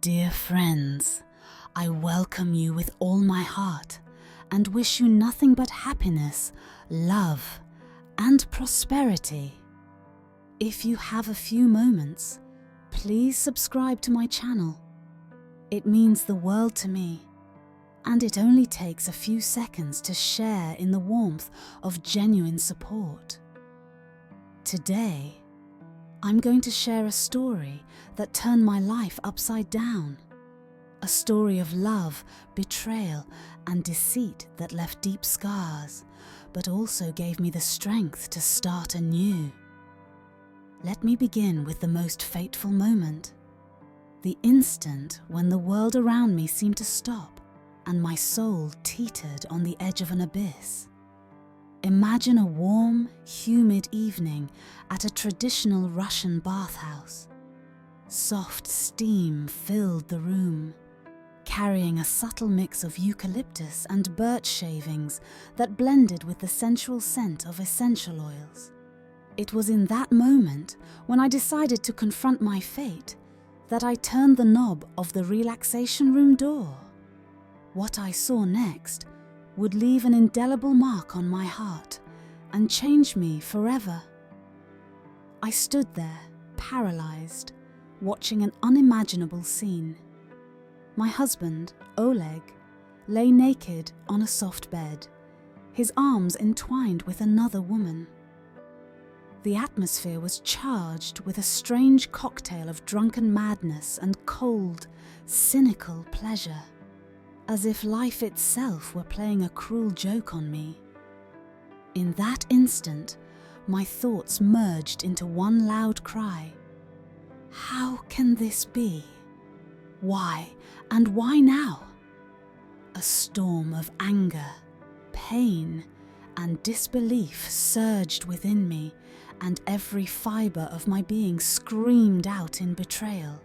Dear friends, I welcome you with all my heart and wish you nothing but happiness, love, and prosperity. If you have a few moments, please subscribe to my channel. It means the world to me, and it only takes a few seconds to share in the warmth of genuine support. Today, I'm going to share a story that turned my life upside down. A story of love, betrayal, and deceit that left deep scars, but also gave me the strength to start anew. Let me begin with the most fateful moment. The instant when the world around me seemed to stop and my soul teetered on the edge of an abyss. Imagine a warm, humid evening at a traditional Russian bathhouse. Soft steam filled the room, carrying a subtle mix of eucalyptus and birch shavings that blended with the sensual scent of essential oils. It was in that moment, when I decided to confront my fate, that I turned the knob of the relaxation room door. What I saw next would leave an indelible mark on my heart and change me forever. I stood there, paralyzed, watching an unimaginable scene. My husband, Oleg, lay naked on a soft bed, his arms entwined with another woman. The atmosphere was charged with a strange cocktail of drunken madness and cold, cynical pleasure, as if life itself were playing a cruel joke on me. In that instant, my thoughts merged into one loud cry. How can this be? Why, and why now? A storm of anger, pain, and disbelief surged within me, and every fibre of my being screamed out in betrayal.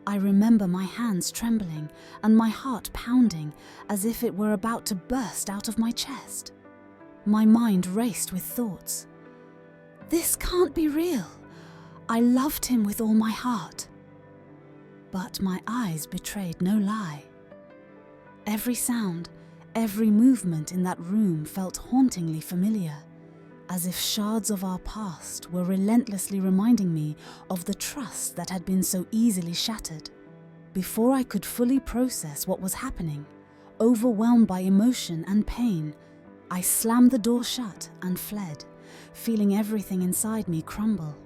I remember my hands trembling and my heart pounding as if it were about to burst out of my chest. My mind raced with thoughts. This can't be real. I loved him with all my heart. But my eyes betrayed no lie. Every sound, every movement in that room felt hauntingly familiar, as if shards of our past were relentlessly reminding me of the trust that had been so easily shattered. Before I could fully process what was happening, overwhelmed by emotion and pain, I slammed the door shut and fled, feeling everything inside me crumble.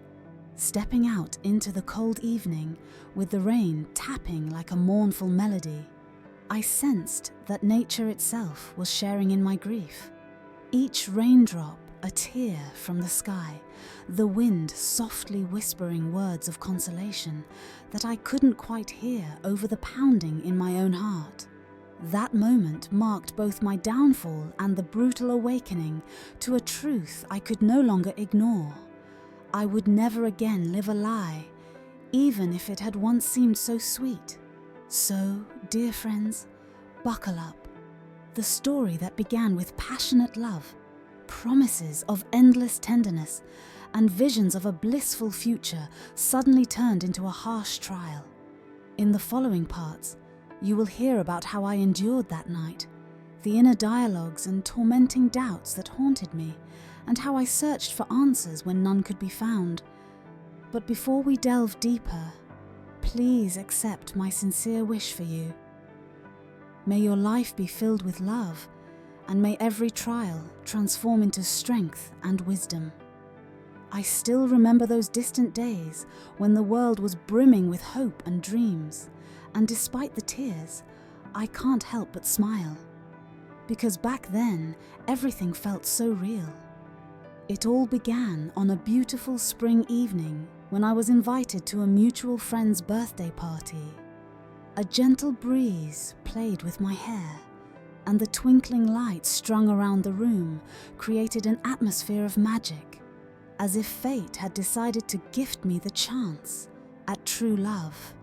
Stepping out into the cold evening, with the rain tapping like a mournful melody, I sensed that nature itself was sharing in my grief. Each raindrop a tear from the sky, the wind softly whispering words of consolation that I couldn't quite hear over the pounding in my own heart. That moment marked both my downfall and the brutal awakening to a truth I could no longer ignore. I would never again live a lie, even if it had once seemed so sweet. So, dear friends, buckle up. The story that began with passionate love, promises of endless tenderness, and visions of a blissful future suddenly turned into a harsh trial. In the following parts, you will hear about how I endured that night, the inner dialogues and tormenting doubts that haunted me, and how I searched for answers when none could be found. But before we delve deeper, please accept my sincere wish for you. May your life be filled with love, and may every trial transform into strength and wisdom. I still remember those distant days when the world was brimming with hope and dreams, and despite the tears, I can't help but smile. Because back then, everything felt so real. It all began on a beautiful spring evening when I was invited to a mutual friend's birthday party. A gentle breeze played with my hair, and the twinkling lights strung around the room created an atmosphere of magic, as if fate had decided to gift me the chance at true love.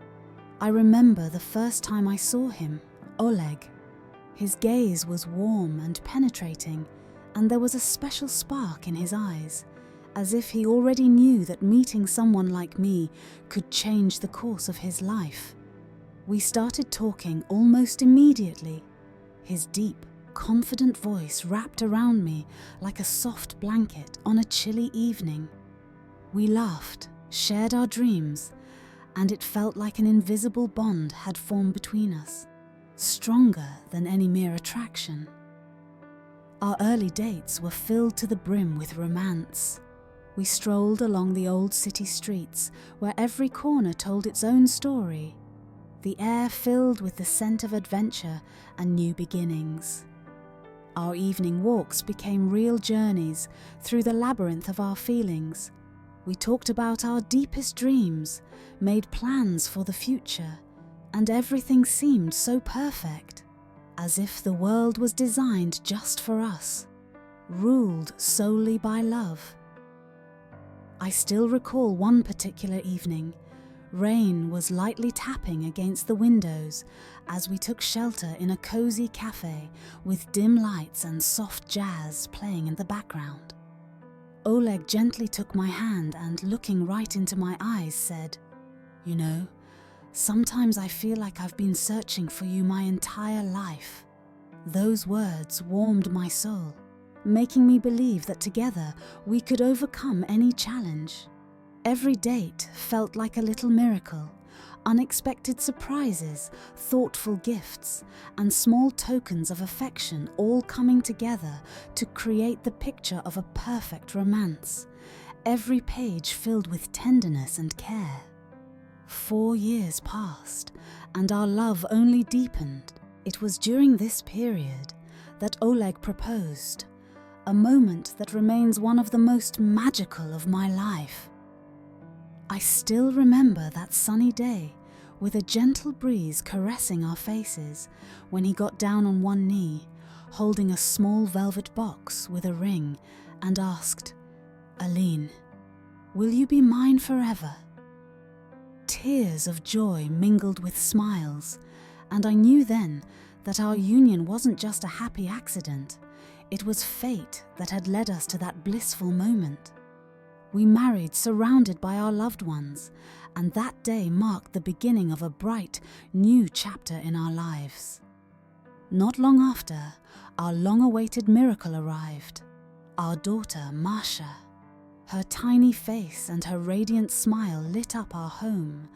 I remember the first time I saw him, Oleg. His gaze was warm and penetrating, and there was a special spark in his eyes, as if he already knew that meeting someone like me could change the course of his life. We started talking almost immediately. His deep, confident voice wrapped around me like a soft blanket on a chilly evening. We laughed, shared our dreams, and it felt like an invisible bond had formed between us, stronger than any mere attraction. Our early dates were filled to the brim with romance. We strolled along the old city streets where every corner told its own story, the air filled with the scent of adventure and new beginnings. Our evening walks became real journeys through the labyrinth of our feelings. We talked about our deepest dreams, made plans for the future, and everything seemed so perfect, as if the world was designed just for us, ruled solely by love. I still recall one particular evening. Rain was lightly tapping against the windows as we took shelter in a cozy cafe with dim lights and soft jazz playing in the background. Oleg gently took my hand and, looking right into my eyes, said, "You know, sometimes I feel like I've been searching for you my entire life." Those words warmed my soul, making me believe that together we could overcome any challenge. Every date felt like a little miracle, unexpected surprises, thoughtful gifts, and small tokens of affection all coming together to create the picture of a perfect romance, every page filled with tenderness and care. 4 years passed, and our love only deepened. It was during this period that Oleg proposed, a moment that remains one of the most magical of my life. I still remember that sunny day with a gentle breeze caressing our faces when he got down on one knee, holding a small velvet box with a ring, and asked, "Aline, will you be mine forever?" Tears of joy mingled with smiles, and I knew then that our union wasn't just a happy accident. It was fate that had led us to that blissful moment. We married surrounded by our loved ones, and that day marked the beginning of a bright, new chapter in our lives. Not long after, our long-awaited miracle arrived. Our daughter, Masha. Her tiny face and her radiant smile lit up our home,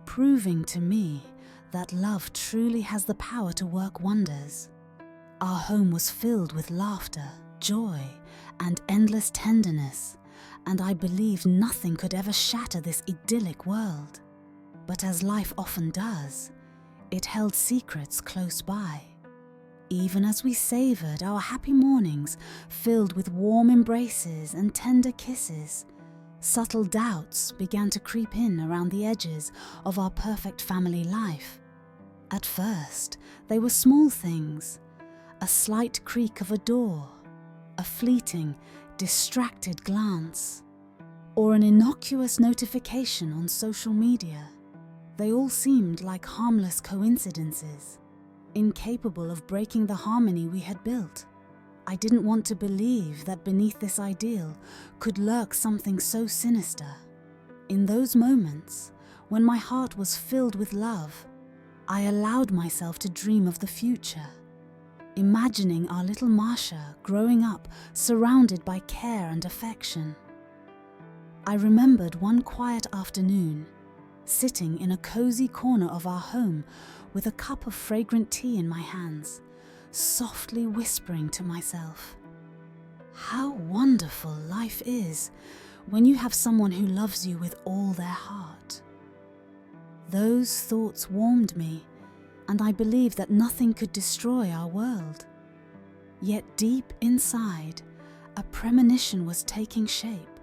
proving to me that love truly has the power to work wonders. Our home was filled with laughter, joy, and endless tenderness, and I believed nothing could ever shatter this idyllic world. But as life often does, it held secrets close by. Even as we savoured our happy mornings filled with warm embraces and tender kisses, subtle doubts began to creep in around the edges of our perfect family life. At first, they were small things, a slight creak of a door, a fleeting, distracted glance, or an innocuous notification on social media. They all seemed like harmless coincidences, incapable of breaking the harmony we had built. I didn't want to believe that beneath this ideal could lurk something so sinister. In those moments, when my heart was filled with love, I allowed myself to dream of the future, imagining our little Masha growing up surrounded by care and affection. I remembered one quiet afternoon, sitting in a cozy corner of our home with a cup of fragrant tea in my hands, softly whispering to myself, "How wonderful life is when you have someone who loves you with all their heart." Those thoughts warmed me, and I believed that nothing could destroy our world. Yet deep inside, a premonition was taking shape.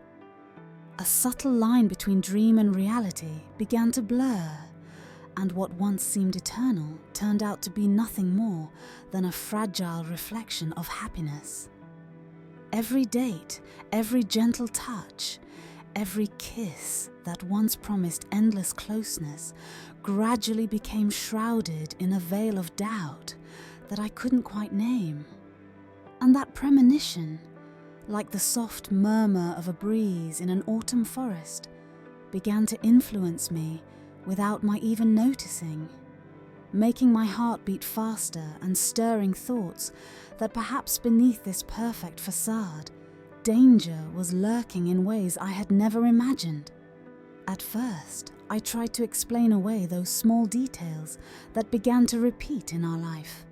A subtle line between dream and reality began to blur, and what once seemed eternal turned out to be nothing more than a fragile reflection of happiness. Every date, every gentle touch, every kiss that once promised endless closeness gradually became shrouded in a veil of doubt that I couldn't quite name. And that premonition, like the soft murmur of a breeze in an autumn forest, began to influence me without my even noticing. making my heart beat faster and stirring thoughts that perhaps beneath this perfect facade, danger was lurking in ways I had never imagined. At first, I tried to explain away those small details that began to repeat in our life.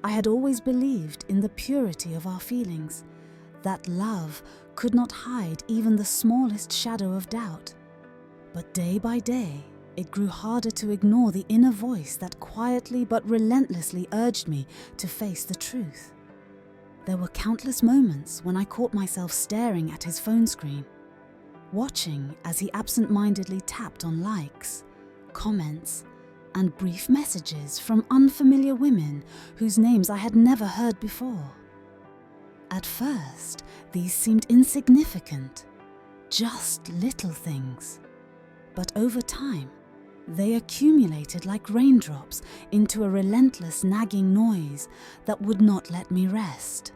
I had always believed in the purity of our feelings, that love could not hide even the smallest shadow of doubt. But day by day, it grew harder to ignore the inner voice that quietly but relentlessly urged me to face the truth. There were countless moments when I caught myself staring at his phone screen, watching as he absent-mindedly tapped on likes, comments, and brief messages from unfamiliar women whose names I had never heard before. At first, these seemed insignificant, just little things. But over time, they accumulated like raindrops into a relentless nagging noise that would not let me rest.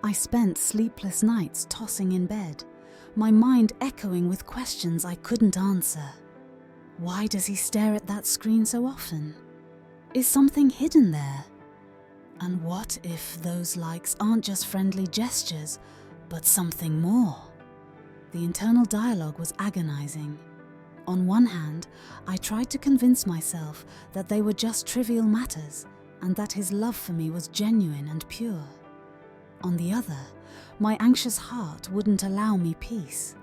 I spent sleepless nights tossing in bed, my mind echoing with questions I couldn't answer. Why does he stare at that screen so often? Is something hidden there? And what if those likes aren't just friendly gestures, but something more? The internal dialogue was agonizing. On one hand, I tried to convince myself that they were just trivial matters and that his love for me was genuine and pure. On the other, my anxious heart wouldn't allow me peace.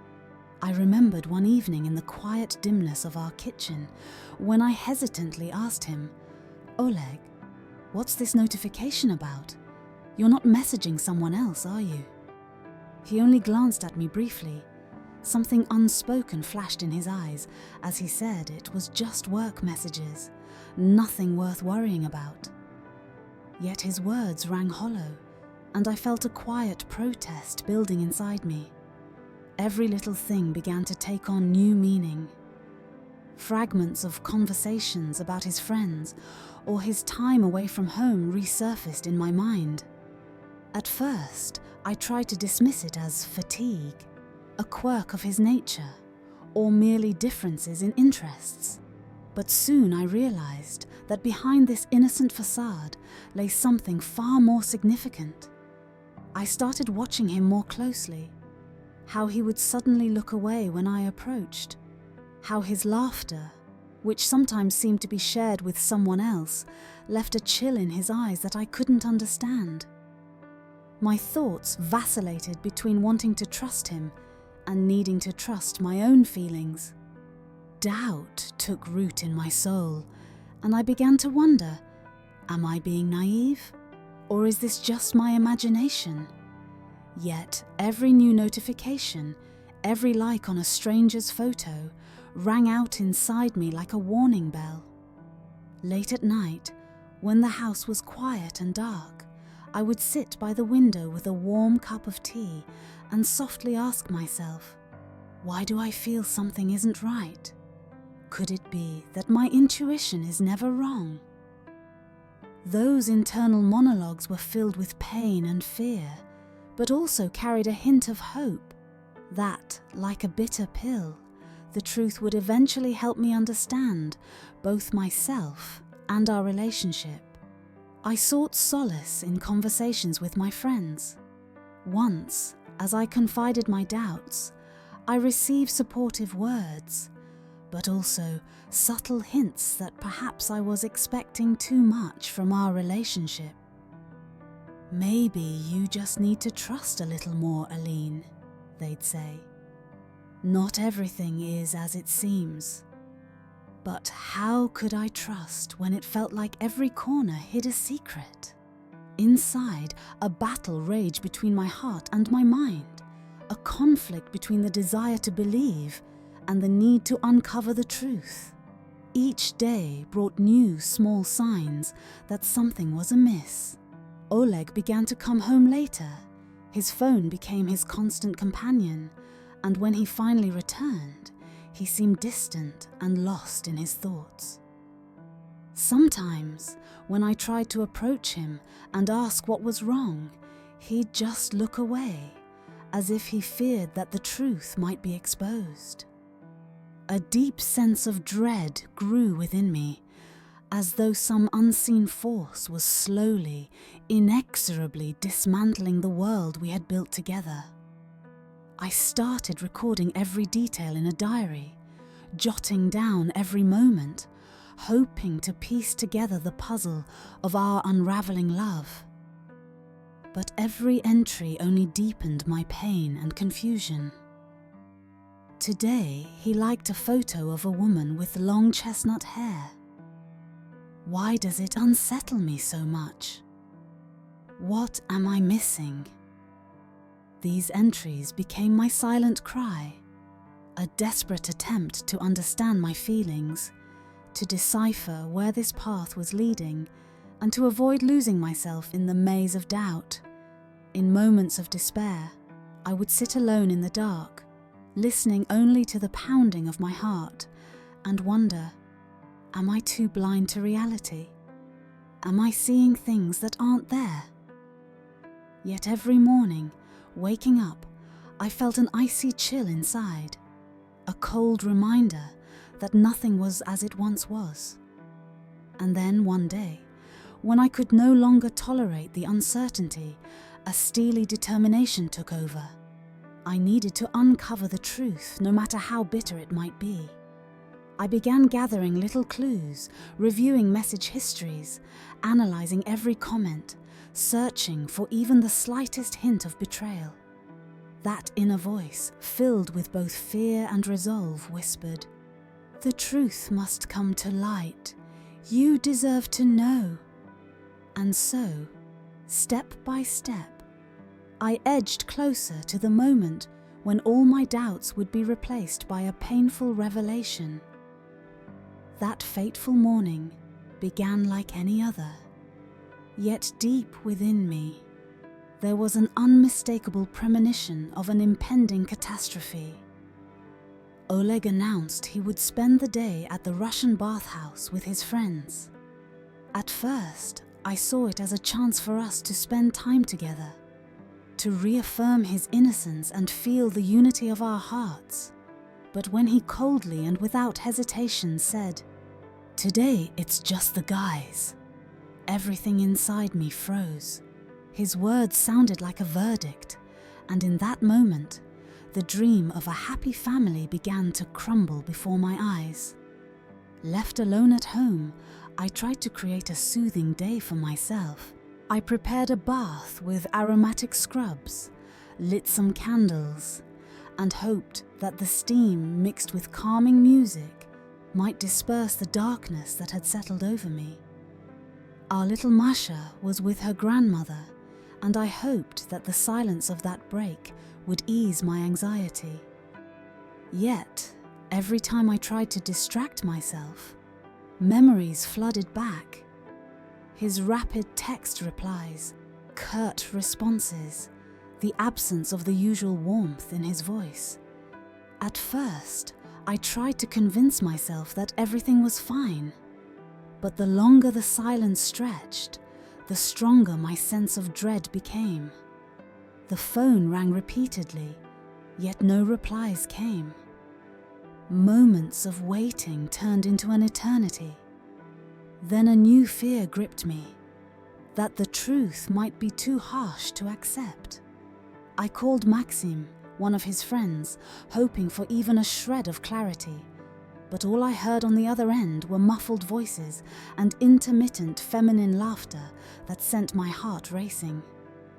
I remembered one evening in the quiet dimness of our kitchen when I hesitantly asked him, "Oleg, what's this notification about? You're not messaging someone else, are you?" He only glanced at me briefly. Something unspoken flashed in his eyes as he said it was just work messages, nothing worth worrying about. Yet his words rang hollow, and I felt a quiet protest building inside me. Every little thing began to take on new meaning. Fragments of conversations about his friends or his time away from home resurfaced in my mind. At first, I tried to dismiss it as fatigue, a quirk of his nature, or merely differences in interests. But soon I realized that behind this innocent facade lay something far more significant. I started watching him more closely, how he would suddenly look away when I approached, how his laughter, which sometimes seemed to be shared with someone else, left a chill in his eyes that I couldn't understand. My thoughts vacillated between wanting to trust him and needing to trust my own feelings. Doubt took root in my soul, and I began to wonder, am I being naive? Or is this just my imagination? Yet every new notification, every like on a stranger's photo, rang out inside me like a warning bell. Late at night, when the house was quiet and dark, I would sit by the window with a warm cup of tea and softly ask myself, why do I feel something isn't right? Could it be that my intuition is never wrong? Those internal monologues were filled with pain and fear, but also carried a hint of hope that, like a bitter pill, the truth would eventually help me understand both myself and our relationship. I sought solace in conversations with my friends. Once, as I confided my doubts, I received supportive words, but also subtle hints that perhaps I was expecting too much from our relationship. "Maybe you just need to trust a little more, Aline," they'd say. "Not everything is as it seems." But how could I trust when it felt like every corner hid a secret? Inside, a battle raged between my heart and my mind, a conflict between the desire to believe and the need to uncover the truth. Each day brought new small signs that something was amiss. Oleg began to come home later. His phone became his constant companion, and when he finally returned, he seemed distant and lost in his thoughts. Sometimes, when I tried to approach him and ask what was wrong, he'd just look away, as if he feared that the truth might be exposed. A deep sense of dread grew within me, as though some unseen force was slowly, inexorably dismantling the world we had built together. I started recording every detail in a diary, jotting down every moment, hoping to piece together the puzzle of our unraveling love. But every entry only deepened my pain and confusion. Today, he liked a photo of a woman with long chestnut hair. Why does it unsettle me so much? What am I missing? These entries became my silent cry, a desperate attempt to understand my feelings, to decipher where this path was leading, and to avoid losing myself in the maze of doubt. In moments of despair, I would sit alone in the dark, listening only to the pounding of my heart, and wonder, am I too blind to reality? Am I seeing things that aren't there? Yet every morning, waking up, I felt an icy chill inside, a cold reminder that nothing was as it once was. And then one day, when I could no longer tolerate the uncertainty, a steely determination took over. I needed to uncover the truth, no matter how bitter it might be. I began gathering little clues, reviewing message histories, analyzing every comment, searching for even the slightest hint of betrayal. That inner voice, filled with both fear and resolve, whispered, "The truth must come to light. You deserve to know." And so, step by step, I edged closer to the moment when all my doubts would be replaced by a painful revelation. That fateful morning began like any other, yet deep within me, there was an unmistakable premonition of an impending catastrophe. Oleg announced he would spend the day at the Russian bathhouse with his friends. At first, I saw it as a chance for us to spend time together, to reaffirm his innocence and feel the unity of our hearts. But when he coldly and without hesitation said, "Today it's just the guys," everything inside me froze. His words sounded like a verdict, and in that moment, the dream of a happy family began to crumble before my eyes. Left alone at home, I tried to create a soothing day for myself. I prepared a bath with aromatic scrubs, lit some candles, and hoped that the steam mixed with calming music might disperse the darkness that had settled over me. Our little Masha was with her grandmother, and I hoped that the silence of that break would ease my anxiety. Yet, every time I tried to distract myself, memories flooded back. His rapid text replies, curt responses, the absence of the usual warmth in his voice. At first, I tried to convince myself that everything was fine. But the longer the silence stretched, the stronger my sense of dread became. The phone rang repeatedly, yet no replies came. Moments of waiting turned into an eternity. Then a new fear gripped me, that the truth might be too harsh to accept. I called Maxim, one of his friends, hoping for even a shred of clarity, but all I heard on the other end were muffled voices and intermittent feminine laughter that sent my heart racing.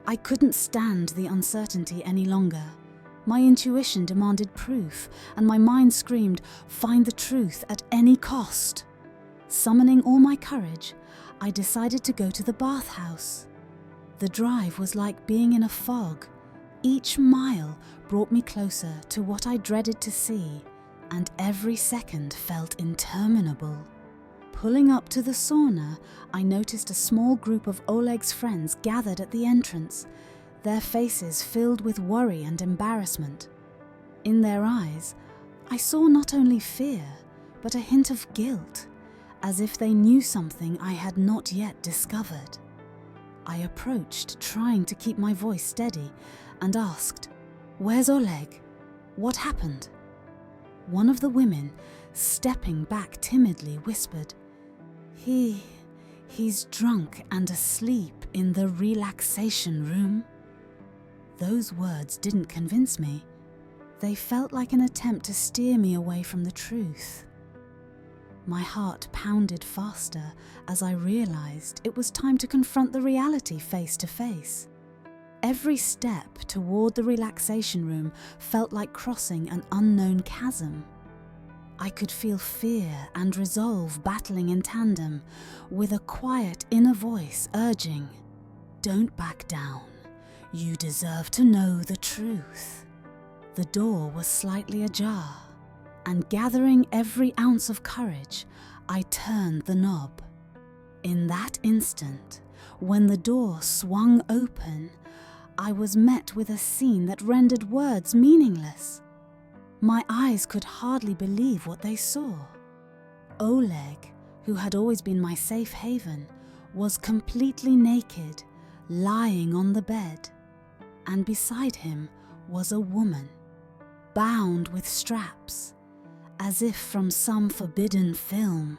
I couldn't stand the uncertainty any longer. My intuition demanded proof, and my mind screamed, "Find the truth at any cost." Summoning all my courage, I decided to go to the bathhouse. The drive was like being in a fog. Each mile brought me closer to what I dreaded to see, and every second felt interminable. Pulling up to the sauna, I noticed a small group of Oleg's friends gathered at the entrance, their faces filled with worry and embarrassment. In their eyes, I saw not only fear, but a hint of guilt, as if they knew something I had not yet discovered. I approached, trying to keep my voice steady, and asked, "Where's Oleg? What happened?" One of the women, stepping back timidly, whispered, He's drunk and asleep in the relaxation room." Those words didn't convince me. They felt like an attempt to steer me away from the truth. My heart pounded faster as I realized it was time to confront the reality face to face. Every step toward the relaxation room felt like crossing an unknown chasm. I could feel fear and resolve battling in tandem, with a quiet inner voice urging, "Don't back down. You deserve to know the truth." The door was slightly ajar, and gathering every ounce of courage, I turned the knob. In that instant, when the door swung open, I was met with a scene that rendered words meaningless. My eyes could hardly believe what they saw. Oleg, who had always been my safe haven, was completely naked, lying on the bed, and beside him was a woman, bound with straps, as if from some forbidden film.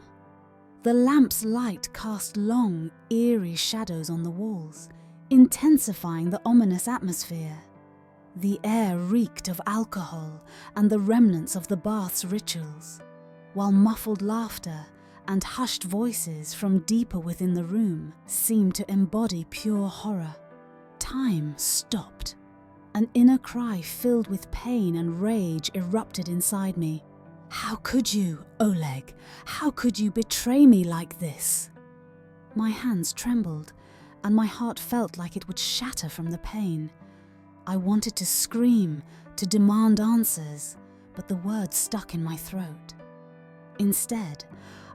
The lamp's light cast long, eerie shadows on the walls, intensifying the ominous atmosphere. The air reeked of alcohol and the remnants of the bath's rituals, while muffled laughter and hushed voices from deeper within the room seemed to embody pure horror. Time stopped. An inner cry filled with pain and rage erupted inside me. "How could you, Oleg? How could you betray me like this?" My hands trembled, and my heart felt like it would shatter from the pain. I wanted to scream, to demand answers, but the words stuck in my throat. Instead,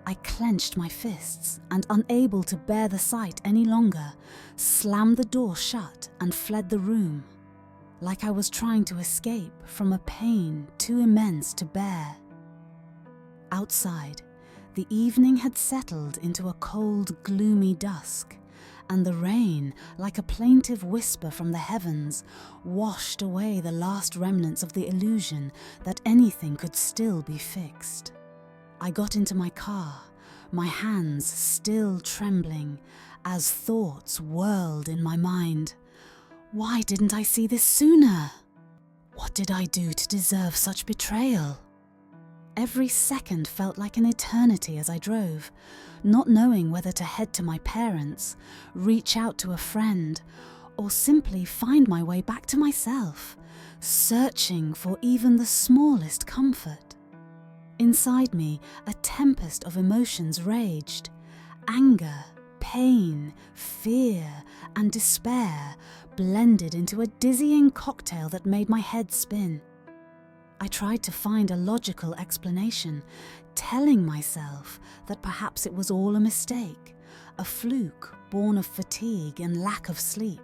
I clenched my fists and, unable to bear the sight any longer, slammed the door shut and fled the room, like I was trying to escape from a pain too immense to bear. Outside, the evening had settled into a cold, gloomy dusk, and the rain, like a plaintive whisper from the heavens, washed away the last remnants of the illusion that anything could still be fixed. I got into my car, my hands still trembling, as thoughts whirled in my mind. Why didn't I see this sooner? What did I do to deserve such betrayal? Every second felt like an eternity as I drove, not knowing whether to head to my parents, reach out to a friend, or simply find my way back to myself, searching for even the smallest comfort. Inside me, a tempest of emotions raged. Anger, pain, fear, and despair blended into a dizzying cocktail that made my head spin. I tried to find a logical explanation, telling myself that perhaps it was all a mistake, a fluke born of fatigue and lack of sleep.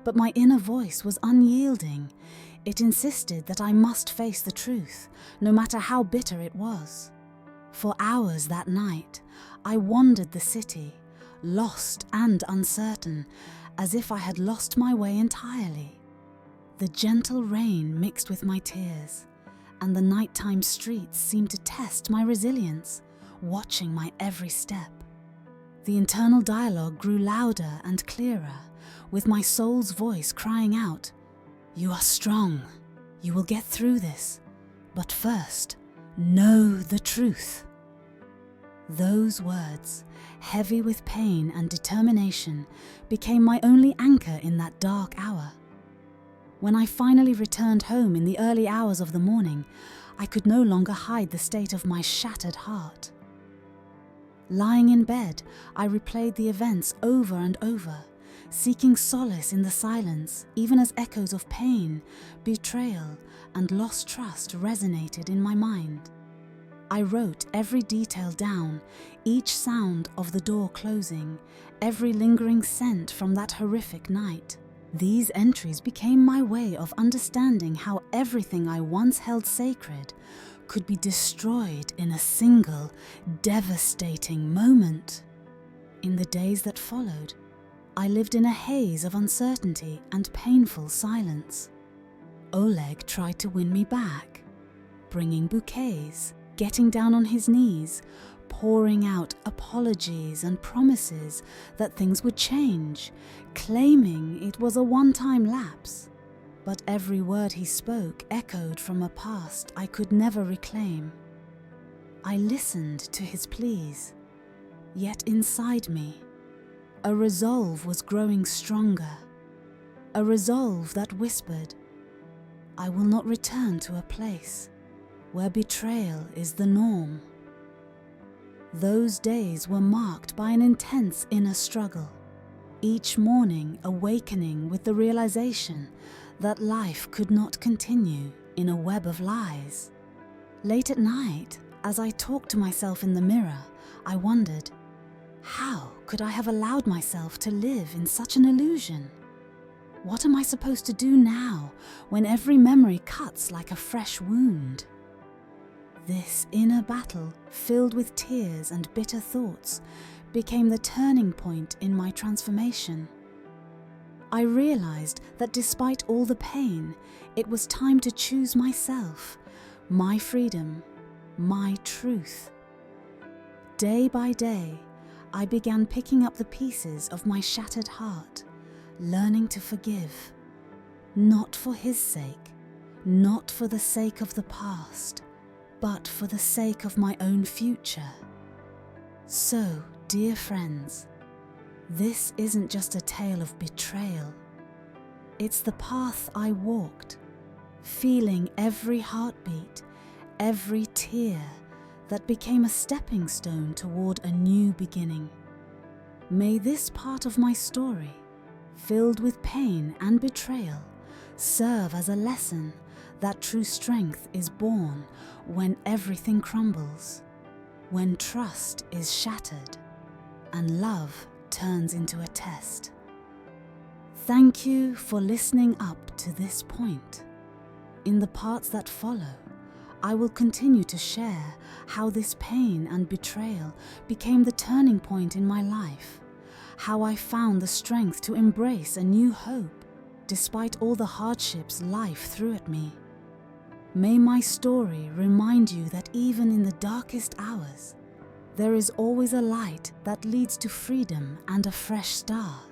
But my inner voice was unyielding. It insisted that I must face the truth, no matter how bitter it was. For hours that night, I wandered the city, lost and uncertain, as if I had lost my way entirely. The gentle rain mixed with my tears, and the nighttime streets seemed to test my resilience, watching my every step. The internal dialogue grew louder and clearer, with my soul's voice crying out, "You are strong. You will get through this. But first, know the truth." Those words, heavy with pain and determination, became my only anchor in that dark hour. When I finally returned home in the early hours of the morning, I could no longer hide the state of my shattered heart. Lying in bed, I replayed the events over and over, seeking solace in the silence, even as echoes of pain, betrayal, and lost trust resonated in my mind. I wrote every detail down, each sound of the door closing, every lingering scent from that horrific night. These entries became my way of understanding how everything I once held sacred could be destroyed in a single, devastating moment. In the days that followed, I lived in a haze of uncertainty and painful silence. Oleg tried to win me back, bringing bouquets, getting down on his knees, pouring out apologies and promises that things would change, claiming it was a one-time lapse. But every word he spoke echoed from a past I could never reclaim. I listened to his pleas, yet inside me, a resolve was growing stronger, a resolve that whispered, I will not return to a place where betrayal is the norm. Those days were marked by an intense inner struggle, each morning awakening with the realization that life could not continue in a web of lies. Late at night, as I talked to myself in the mirror, I wondered, how could I have allowed myself to live in such an illusion? What am I supposed to do now when every memory cuts like a fresh wound? This inner battle, filled with tears and bitter thoughts, became the turning point in my transformation. I realized that despite all the pain, it was time to choose myself, my freedom, my truth. Day by day, I began picking up the pieces of my shattered heart, learning to forgive, not for his sake, not for the sake of the past, but for the sake of my own future. So, dear friends, this isn't just a tale of betrayal. It's the path I walked, feeling every heartbeat, every tear that became a stepping stone toward a new beginning. May this part of my story, filled with pain and betrayal, serve as a lesson that true strength is born when everything crumbles, when trust is shattered, and love turns into a test. Thank you for listening up to this point. In the parts that follow, I will continue to share how this pain and betrayal became the turning point in my life, how I found the strength to embrace a new hope despite all the hardships life threw at me. May my story remind you that even in the darkest hours, there is always a light that leads to freedom and a fresh start.